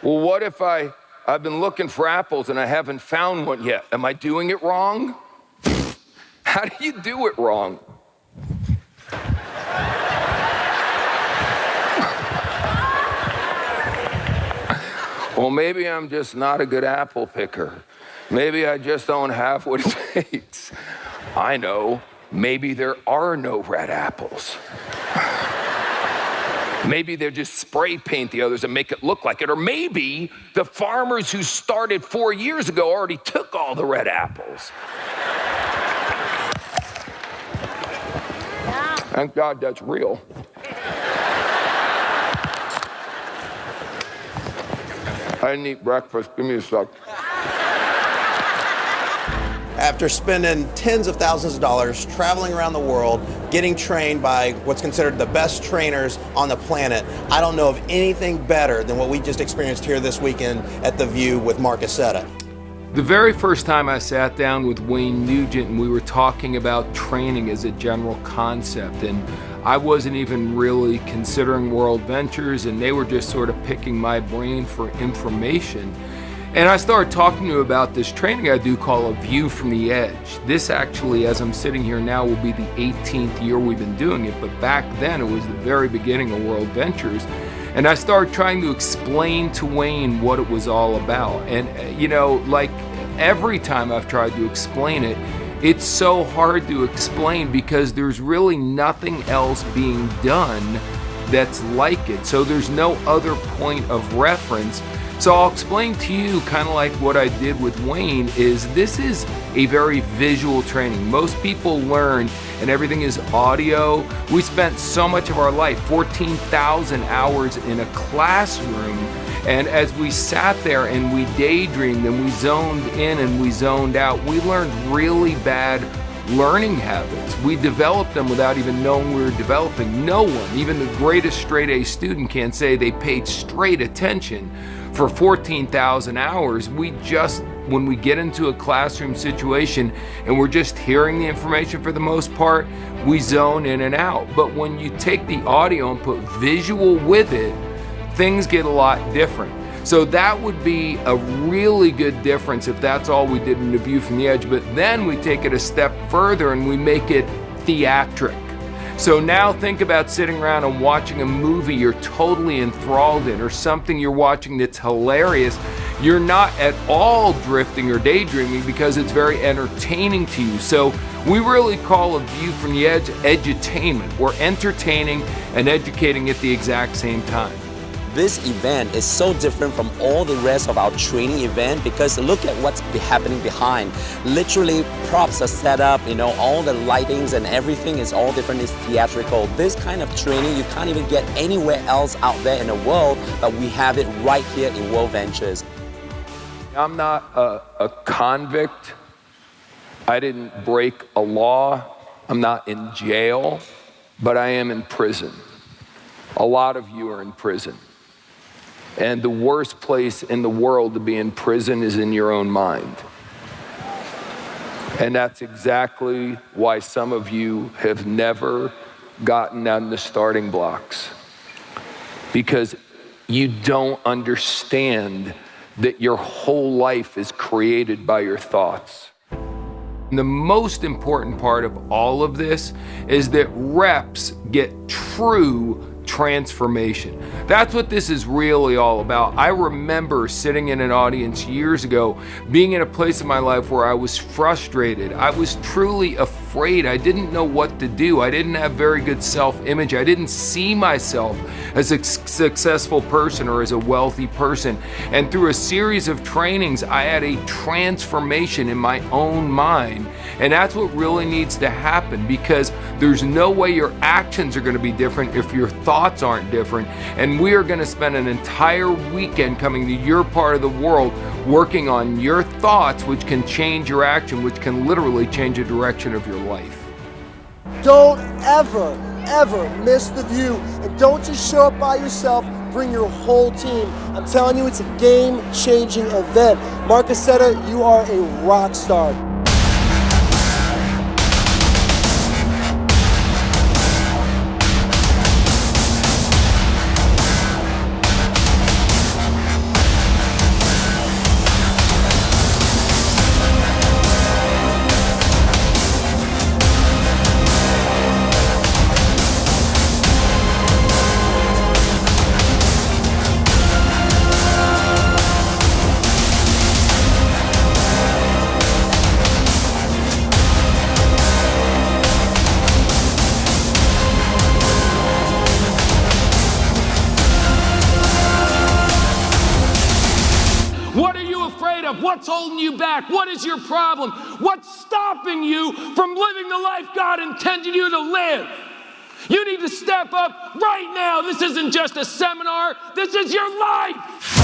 Well, what if I've been looking for apples and I haven't found one yet? Am I doing it wrong? How do you do it wrong? Well, maybe I'm just not a good apple picker. Maybe I just don't have what it takes. I know, maybe there are no red apples. Maybe they just spray paint the others and make it look like it. Or maybe the farmers who started 4 years ago already took all the red apples. Thank God that's real. I didn't eat breakfast. Give me a sec. After spending tens of thousands of dollars traveling around the world, getting trained by what's considered the best trainers on the planet, I don't know of anything better than what we just experienced here this weekend at The View with Marc Accetta. The very first time I sat down with Wayne Nugent and we were talking about training as a general concept, and I wasn't even really considering WorldVentures, and they were just sort of picking my brain for information. And I started talking to him about this training I do called A View from the Edge. This actually, as I'm sitting here now, will be the 18th year we've been doing it, but back then it was the very beginning of WorldVentures. And I started trying to explain to Wayne what it was all about. And you know, like every time I've tried to explain it, it's so hard to explain because there's really nothing else being done that's like it. So there's no other point of reference. So I'll explain to you kind of like what I did with Wayne is this is a very visual training. Most people learn and everything is audio. We spent so much of our life, 14,000 hours in a classroom. And as we sat there and we daydreamed and we zoned in and we zoned out, we learned really bad learning habits. We developed them without even knowing we were developing. No one, even the greatest straight A student, can't say they paid straight attention for 14,000 hours. We just, when we get into a classroom situation and we're just hearing the information for the most part, we zone in and out. But when you take the audio and put visual with it, things get a lot different. So that would be a really good difference if that's all we did in The View from the Edge. But then we take it a step further and we make it theatric. So now think about sitting around and watching a movie you're totally enthralled in, or something you're watching that's hilarious. You're not at all drifting or daydreaming because it's very entertaining to you. So we really call A View from the Edge edutainment. We're entertaining and educating at the exact same time. This event is so different from all the rest of our training event because look at what's happening behind. Literally, props are set up, you know, all the lightings and everything is all different, it's theatrical. This kind of training you can't even get anywhere else out there in the world, but we have it right here in WorldVentures. I'm not a convict. I didn't break a law. I'm not in jail, but I am in prison. A lot of you are in prison. And the worst place in the world to be in prison is in your own mind. And that's exactly why some of you have never gotten on the starting blocks. Because you don't understand that your whole life is created by your thoughts. And the most important part of all of this is that reps get true transformation. That's what this is really all about. I remember sitting in an audience years ago, being in a place in my life where I was frustrated. I was truly afraid. I didn't know what to do. I didn't have very good self-image. I didn't see myself as a successful person or as a wealthy person. And through a series of trainings, I had a transformation in my own mind. And that's what really needs to happen, because there's no way your actions are going to be different if your thoughts aren't different. And we are going to spend an entire weekend coming to your part of the world working on your thoughts, which can change your action, which can literally change the direction of your life. Don't ever miss The View, and don't just show up by yourself, bring your whole team. I'm telling you, it's a game-changing event. Marc Accetta, you are a rock star. holding you back? What is your problem? What's stopping you from living the life God intended you to live? You need to step up right now. This isn't just a seminar. This is your life.